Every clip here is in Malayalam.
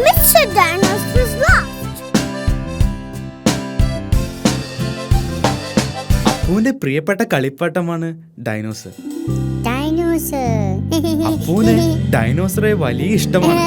Mr. Dinosaur's lost. അപ്പുവിന്റെ പ്രിയപ്പെട്ട കളിപ്പാട്ടമാണ് ഡൈനോസർ. അപ്പുവിന് ഡൈനോസറെ വലിയ ഇഷ്ടമാണ്.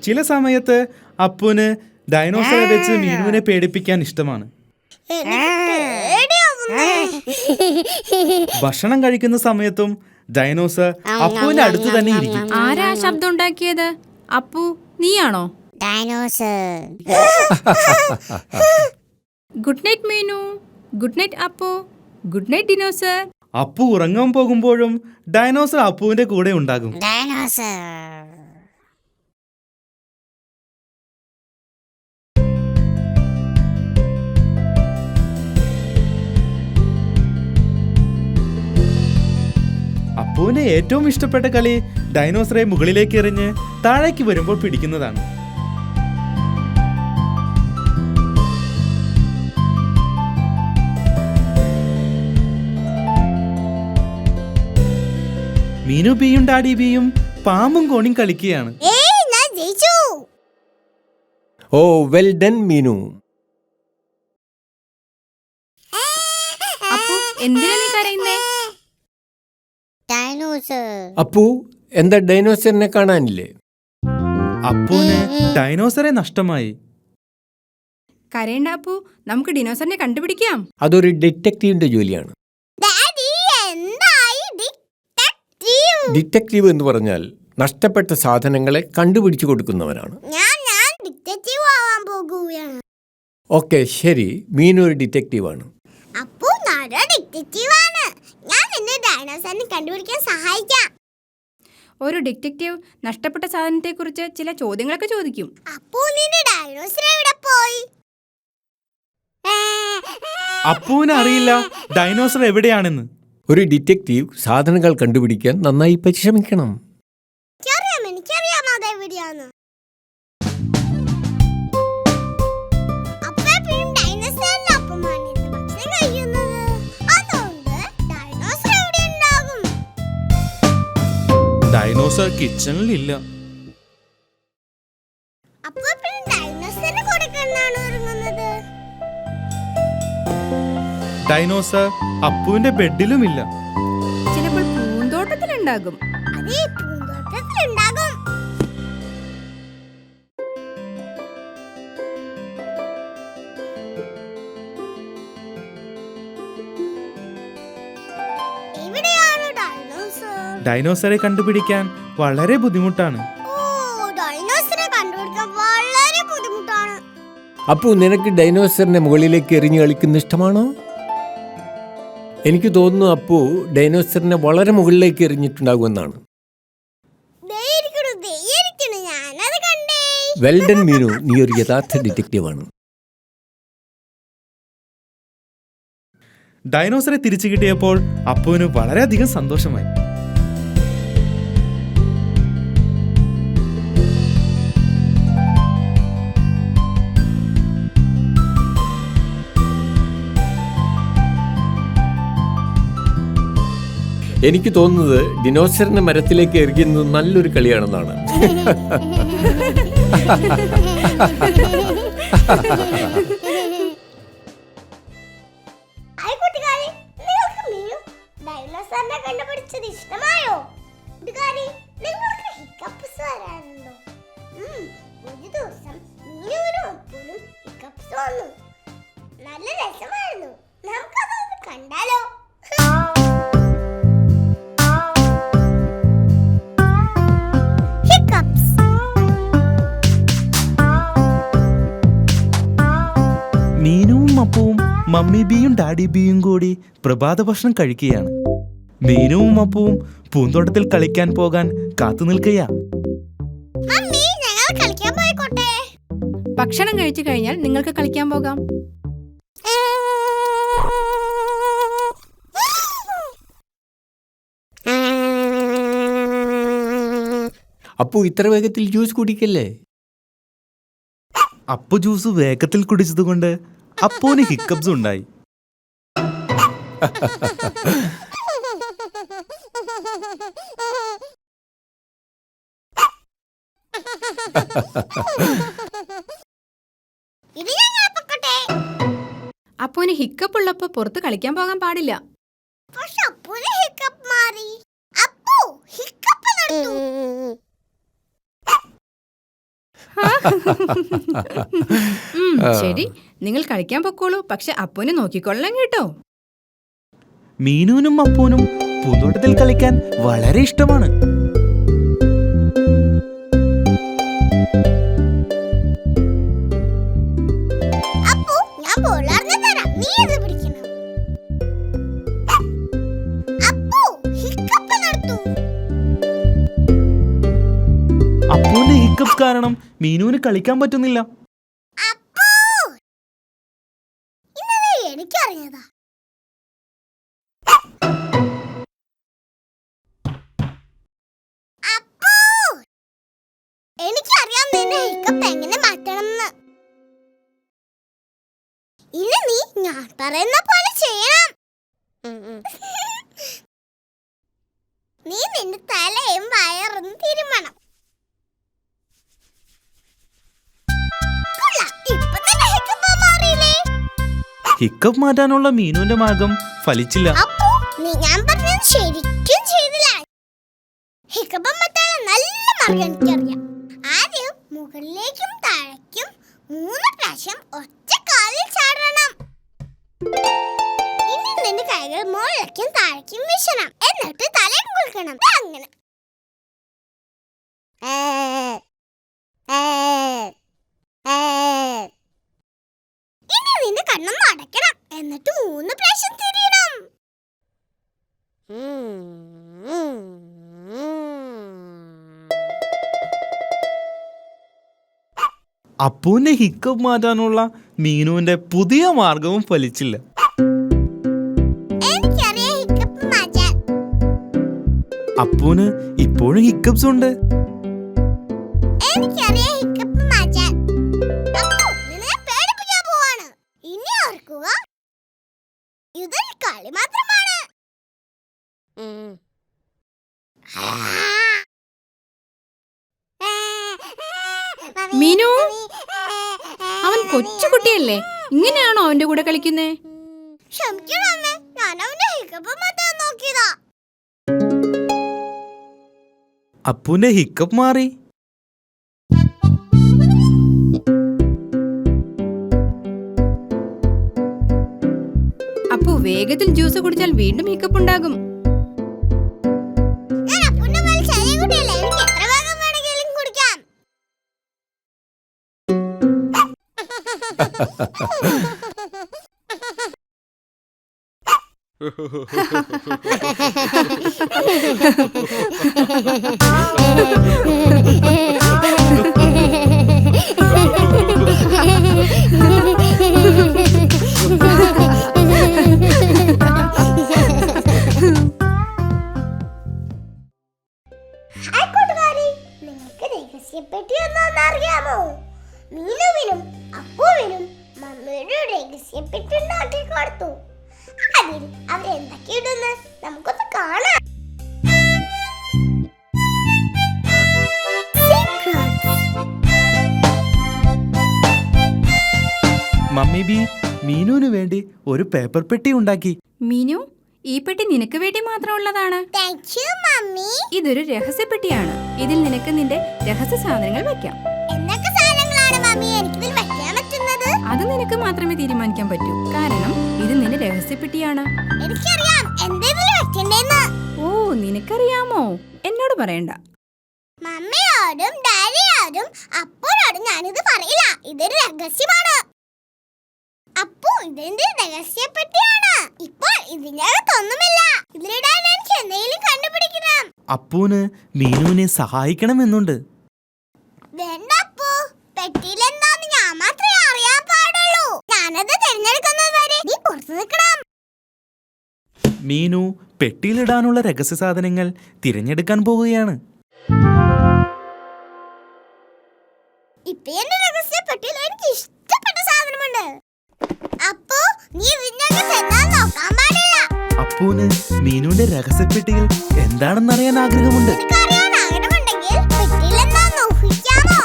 ചില സമയത്ത് അപ്പുവിന് ഡൈനോസറെ വെച്ച് മീനുവിനെ പേടിപ്പിക്കാൻ ഇഷ്ടമാണ്. ഭക്ഷണം കഴിക്കുന്ന സമയത്തും ഡൈനോസർ അപ്പുവിന്റെ അടുത്ത് തന്നെ ഇരിക്കും. ആരാ ശബ്ദം ഉണ്ടാക്കിയത്? അപ്പു, നീയാണോ? Dinosaur. Good night Meenu. Good night Appu. Good night dinosaur. Appu ഉറങ്ങാൻ പോകുമ്പോഴും ഡൈനോസർ അപ്പുവിന്റെ കൂടെ ഉണ്ടാകും. ഡൈനോസർ. അപ്പുവിന് ഏറ്റവും ഇഷ്ടപ്പെട്ട കളി ഡൈനോസറെ മുകളിലേക്ക് എറിഞ്ഞ് താഴേക്ക് വരുമ്പോൾ പിടിക്കുന്നതാണ്. മീനു ബിയും ഡാഡി ബിയും പാമ്പും കോണിയും കളിക്കുകയാണ്. ഓ വെൽ ഡൺ മീനു. അപ്പു, എന്തിനാ നീ കരയുന്നേ? അപ്പു, എന്താ ഡൈനോസറിനെ കാണാനില്ലേ? അപ്പുവിന് ഡൈനോസറെ നഷ്ടമായി. കരയണ്ട അപ്പു, നമുക്ക് ഡിനോസറിനെ കണ്ടുപിടിക്കാം. അതൊരു ഡിറ്റക്റ്റീവിന്റെ ജോലിയാണ്. ഡിറ്റക്റ്റീവ് എന്ന് പറഞ്ഞാൽ നഷ്ടപ്പെട്ട സാധനങ്ങളെ കണ്ടുപിടിച്ചു കൊടുക്കുന്നവനാണ്. ഓക്കെ, ശരി, മീനു ഒരു ഡിറ്റക്റ്റീവാണ്. ഒരു ഡിറ്റക്റ്റീവ് നഷ്ടപ്പെട്ട സാധനത്തെക്കുറിച്ച് ചില ചോദ്യങ്ങളൊക്കെ ചോദിക്കും. അപ്പുവിന് അറിയില്ല ഡൈനോസർ എവിടെയാണെന്ന്. ഒരു ഡിറ്റക്റ്റീവ് സാധനങ്ങൾ കണ്ടുപിടിക്കാൻ നന്നായി പരിശ്രമിക്കണം. ഡൈനോസർ കിച്ചണിലില്ല. ഡൈനോസർ അപ്പുവിന്റെ ബെഡിലുമില്ല. ചിലപ്പോൾ പൂന്തോട്ടത്തിലുണ്ടാകും. ഡൈനോസറെ കണ്ടുപിടിക്കാൻ വളരെ ബുദ്ധിമുട്ടാണ്. അപ്പു, നിനക്ക് ഡൈനോസറിനെ മുകളിലേക്ക് എറിഞ്ഞു കളിക്കുന്ന ഇഷ്ടമാണോ? എനിക്ക് തോന്നുന്നു അപ്പു ഡൈനോസറിനെ വളരെ മുകളിലേക്ക് എറിഞ്ഞിട്ടുണ്ടാകുമെന്നാണ്. വെൽ ഡൺ മീനു, നീ ഒരു യഥാർത്ഥ ഡിറ്റക്റ്റീവാണ്. ഡൈനോസറെ തിരിച്ചു കിട്ടിയപ്പോൾ അപ്പുവിന് വളരെയധികം സന്തോഷമായി. എനിക്ക് തോന്നുന്നത് ഡിനോസറിനെ മരത്തിലേക്ക് എറിയുന്നത് നല്ലൊരു കളിയാണെന്നാണ്. നല്ല രസമായിരുന്നു. നമുക്കതൊന്ന് കണ്ടാലോ? മീനുവും അപ്പുവും മമ്മി ബിയും ഡാഡി ബിയും കൂടി പ്രഭാത ഭക്ഷണം കഴിക്കുകയാണ്. മീനുവും അപ്പുവും പൂന്തോട്ടത്തിൽ കളിക്കാൻ പോകാൻ കാത്തു നിൽക്കുകയാ. ഭക്ഷണം കഴിച്ചു കഴിഞ്ഞാൽ നിങ്ങൾക്ക് കളിക്കാൻ പോകാം. അപ്പു, ഇത്ര വേഗത്തിൽ ജ്യൂസ് കുടിക്കല്ലേ? അപ്പു ജ്യൂസ് വേഗത്തിൽ കുടിച്ചതുകൊണ്ട് അപ്പുവിന് ഹിക്കപ്സ് ഉണ്ടായി. ഇത് ഞാൻ പൊക്കട്ടെ. അപ്പുവിന് ഹിക്കപ്പ് ഉള്ളപ്പോ പുറത്ത് കളിക്കാൻ പോകാൻ പാടില്ല. പക്ഷെ അപ്പൂന് ഹിക്കപ്പ് മാറി. അപ്പു ഹിക്കപ്പ് നടത്തു. ശരി, നിങ്ങൾ കളിക്കാൻ പൊക്കോളൂ. പക്ഷെ അപ്പുവിനെ നോക്കിക്കൊള്ളാം കേട്ടോ. മീനുവിനും അപ്പൂനും പൂന്തോട്ടത്തിൽ കളിക്കാൻ വളരെ ഇഷ്ടമാണ്. അപ്പു ഞാൻ ബോളറിഞ്ഞു തരാം, നീ ഇത് പിടിക്കണം. അപ്പു ഹിക്കപ്പ് നടത്തു. അപ്പൂന്റെ ഹിക്കപ്പ് കാരണം മീനുവിന് കളിക്കാൻ പറ്റുന്നില്ല. അപ്പു ഇന്നത് എനിക്കറിഞ്ഞതാ. അപ്പു എനിക്കറിയാം നിന്റെ ഹിക്കപ്പ് എങ്ങനെ മാറ്റണമെന്ന്. ഇനി നീ ഞാൻ പറയുന്ന പോലെ ചെയ്യണം. നീ നിന്റെ തലയും വയറും തിരുമണം. ഹിക്കപ്പ് മാറ്റാനുള്ള മീനുവിന്റെ മാർഗം ഫലിച്ചില്ല. അപ്പോ നീ ഞാൻ പറഞ്ഞത് ശരിക്കും ചെയ്തില്ല. ഹിക്കപ്പ് മാറ്റാനുള്ള നല്ല മാർഗം എനിക്കറിയാം. ആദ്യം മുകളിലേക്കും താഴേക്കും 3 പ്രാവശ്യം ഒറ്റ കാലിൽ ചാടണം. ഇനി നിന്റെ കൈകൾ മുകളിലേക്കും താഴേക്കും വീശണം. എന്നിട്ട് തലയിൽ കുളിക്കണം. അങ്ങനെ ഇനി നിന്റെ കണ്ണൊന്ന് അടയ്ക്കണം. എന്നിട്ട് 3 പ്രാവശ്യം തിരിയണം. അപ്പൂന്റെ ഹിക്കപ്പ് മാറ്റാനുള്ള മീനുവിന്റെ പുതിയ മാർഗവും ഫലിച്ചില്ല. എനിക്കറിയാം ഹിക്കപ്പ് മാറ്റാൻ. അപ്പൂന് ഇപ്പോഴും ഹിക്കപ്സ് ഉണ്ട്. എനിക്കറിയാം ഹിക്കപ്പ് മാറ്റാൻ. അപ്പു നിന്നെ പേടിപ്പിക്കാൻ പോവാണ്. ഇനി ഓർക്കുക, ഇതൊരു കളി മാത്രമാണ്. മീനു, അവൻ കൊച്ചുകുട്ടിയല്ലേ, ഇങ്ങനെയാണോ അവന്റെ കൂടെ കളിക്കുന്നേ? ക്ഷമിക്കണം അമ്മേ, ഞാൻ അവന്റെ ഹിക്കപ്പ് മാറ്റാൻ നോക്കിയതാ. അപ്പൂന്റെ ഹിക്കപ്പ് മാറി. അപ്പു വേഗത്തിൽ ജ്യൂസ് കുടിച്ചാൽ വീണ്ടും ഹിക്കപ്പ് ഉണ്ടാകും. ഞാൻ അപ്പുവിന്റെ പോലെ ചെറിയ കുട്ടിയല്ലേ, എനിക്ക് എത്ര ഭാഗം വേണമെങ്കിലും കുടിക്കാം. നിങ്ങൾക്ക് രഹസ്യപ്പെട്ടി ഒന്നറിയാമോ? മീനുവിനും അപ്പുവിനും മമ്മിയുടെ രഹസ്യപ്പെട്ടി ഉണ്ടാക്കി കൊടുത്തു. അതിൽ അവരെന്തൊക്കെ ഇടുന്ന് നമുക്കൊന്ന് കാണാം. മമ്മി ബി മീനുവിന് വേണ്ടി ഒരു പേപ്പർ പെട്ടി ഉണ്ടാക്കി. മീനു, ഈ പെട്ടി നിനക്ക് വേണ്ടി മാത്രമുള്ളതാണ്. Thank you mummy. ഇതൊരു രഹസ്യപ്പെട്ടിയാണ്. ഇതിൽ നിനക്ക് നിന്റെ രഹസ്യ സാധനങ്ങൾ വെക്കാം. എന്തൊക്കെ സാധനങ്ങളാണ് മമ്മി എനിക്കിതിൽ വെക്കാൻ പറ്റുന്നത്? അത് നിനക്ക് മാത്രമേ തീരുമാനിക്കാൻ പറ്റൂ. കാരണം ഇത് നിന്റെ രഹസ്യപ്പെട്ടിയാണ്. എനിക്കറിയാം എന്തെങ്കിലും വെക്കണ്ടേന്ന്. ഓ, നിനക്കറിയാമോ? എന്നോട് പറയണ്ട. മമ്മിയോടും ഡാഡിയോടും അപ്പോഴോടും ഞാനിത് പറയില്ല. ഇതൊരു രഹസ്യമാണ്. അപ്പോ ഇതെന്റെ രഹസ്യപ്പെട്ടിയാണ്. ഇപ്പോൾ ഇതിനകത്തൊന്നുമില്ല. ഇതിലിടാൻ എനിക്ക് എന്തെങ്കിലും കണ്ടുപിടിക്കണം. അപ്പൂന് മീനുവിനെ സഹായിക്കണമെന്നുണ്ട്. വേണ്ട അപ്പു, പെട്ടിയിൽ എന്താന്ന് ഞാൻ മാത്രമേ അറിയാൻ പാടുള്ളൂ. ഞാനത് തിരഞ്ഞെടുക്കുന്നത് വരെ നീ പുറത്തു നിൽക്കണം. മീനു പെട്ടിയിലിടാനുള്ള രഹസ്യ സാധനങ്ങൾ തിരഞ്ഞെടുക്കാൻ പോവുകയാണ്. ഇപ്പൊ എന്റെ രഹസ്യപ്പെട്ടിയിൽ എനിക്ക് ഇഷ്ടപ്പെട്ട സാധനമുണ്ട്. അപ്പോ നീ ഇതിനകത്ത് എന്താന്ന് നോക്കാൻ പാടില്ല. അപ്പൂന് മീനുവിന്റെ രഹസ്യപ്പെട്ടിയിൽ എന്താണെന്നറിയാൻ ആഗ്രഹമുണ്ട്. നിനക്കറിയാൻ ആഗ്രഹമുണ്ടെങ്കിൽ പെട്ടിയിൽ എന്താന്ന് ഊഹിക്കാമോ?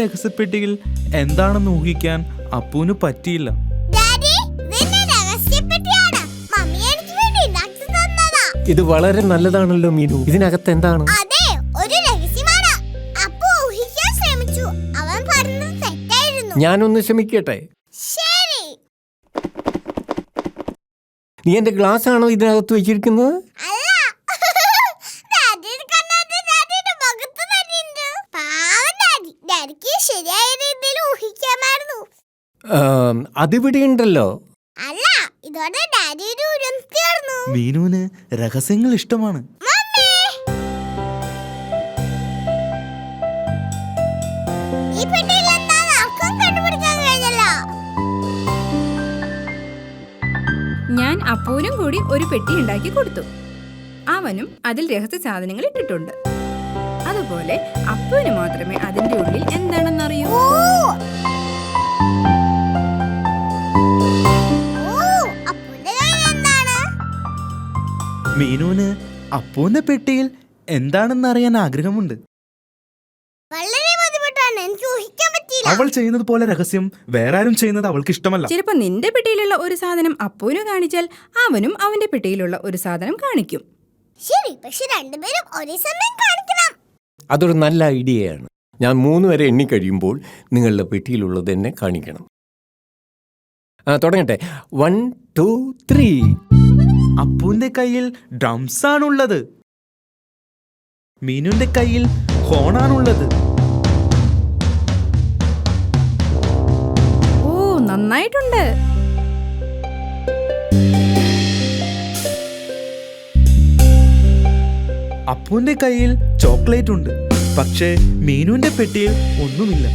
രഹസ്യപ്പെട്ടിയിൽ എന്താണെന്ന് ഊഹിക്കാൻ അപ്പുവിന് പറ്റിയില്ല. ഡാഡി, ഇതെന്റെ രഹസ്യപ്പെട്ടിയാണ്. മമ്മി എനിക്ക് വേണ്ടി ഉണ്ടാക്കി തന്നതാ. ഇത് വളരെ നല്ലതാണല്ലോ മീനു. ഇതിനകത്ത് എന്താണ്? അതെ, ഒരു രഹസ്യമാണ്. അപ്പു ഊഹിക്കാൻ ശ്രമിച്ചു. അവൻ പറഞ്ഞത് തെറ്റായിരുന്നു. ഞാനൊന്ന് ശ്രമിക്കട്ടെ. ശരി. നീ എന്റെ ഗ്ലാസ് ആണോ ഇതിനകത്ത് വെച്ചിരിക്കുന്നത്? അല്ല. ഡാഡിയുടെ കണ്ണാടി ഡാഡിയുടെ മുഖത്ത് തന്നെയുണ്ട്. പാവം ഡാഡി. ഡാഡിക്ക് ശരിയായ രീതിയിൽ ഊഹിക്കാമായിരുന്നു. അതിവിടെ ഉണ്ടല്ലോ. അല്ല, ഇതോടെ ഡാഡിയുടെ ഉരം തീർന്നു. മീനുവിന് രഹസ്യങ്ങൾ ഇഷ്ടമാണ്. മമ്മി, ഈ പെട്ടിയിൽ എന്താന്ന് ആർക്കും കണ്ടുപിടിക്കാൻ കഴിഞ്ഞല്ലോ. ഞാൻ അപ്പൂനും കൂടി ഒരു പെട്ടി ഉണ്ടാക്കി കൊടുത്തു. അവനും അതിൽ രഹസ്യ സാധനങ്ങൾ ഇട്ടിട്ടുണ്ട്. അതുപോലെ അപ്പുവിന് മാത്രമേ അതിന്റെ ഉള്ളിൽ എന്താണെന്നറിയൂ. ഓ, അപ്പുവിന്റെ കയ്യിൽ എന്താണ്? മീനുവിന് അപ്പുവിന്റെ പെട്ടിയിൽ എന്താണെന്ന് അറിയാൻ ആഗ്രഹമുണ്ട്. വളരെ ബുദ്ധിമുട്ടാണ്, എനിക്ക് ഊഹിക്കാൻ പറ്റിയില്ല. അവൾ ചെയ്യുന്നത് പോലെ രഹസ്യം വേറെ ആരും ചെയ്യുന്നത് അവൾക്ക് ഇഷ്ടമല്ല. ചിലപ്പോൾ നിന്റെ പെട്ടിയിലുള്ള ഒരു സാധനം അപ്പുവിന് കാണിച്ചാൽ അവനും അവന്റെ പെട്ടിയിലുള്ള ഒരു സാധനം കാണിക്കും. ശരി, പക്ഷെ രണ്ടുപേരും ഒരേ സമയം കാണിക്കണം. അതൊരു നല്ല ഐഡിയയാണ്. ഞാൻ 3 വരെ എണ്ണി കഴിയുമ്പോൾ നിങ്ങളുടെ പെട്ടിയിലുള്ളത് എന്നെ കാണിക്കണം. തുടങ്ങട്ടെ. 1 2 3. അപ്പുവിന്റെ കയ്യിൽ ഡ്രംസ് ആണുള്ളത്. മീനുവിന്റെ കയ്യിൽ ഹോണാണുള്ളത്. ഓ, നന്നായിട്ടുണ്ട്. അപ്പുവിന്റെ കയ്യിൽ ചോക്ലേറ്റ് ഉണ്ട്. പക്ഷേ മീനുവിന്റെ പെട്ടിയിൽ ഒന്നുമില്ല.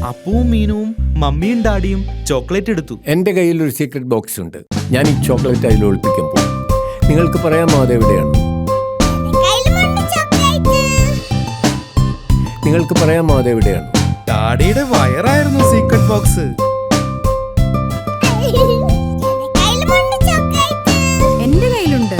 അപ്പുവും മീനുവും മമ്മിയും ഡാഡിയും ചോക്ലേറ്റ് എടുത്തു. എൻ്റെ കയ്യിൽ ഒരു സീക്രട്ട് ബോക്സ് ഉണ്ട്. ഞാൻ ഈ ചോക്ലേറ്റ് അതിൽ ഒളിപ്പിക്കാൻ പോകും. നിങ്ങൾക്ക് പറയാമോ അതെവിടെയാണ്? കയ്യിലുമുണ്ട് ചോക്ലേറ്റ്. നിങ്ങൾക്ക് പറയാമോ അതെവിടെയാണ്? ഡാഡിയുടെ വയറായിരുന്നു സീക്രട്ട് ബോക്സ്. കയ്യിലുമുണ്ട് ചോക്ലേറ്റ്. എന്റെ കയ്യിലുണ്ട്.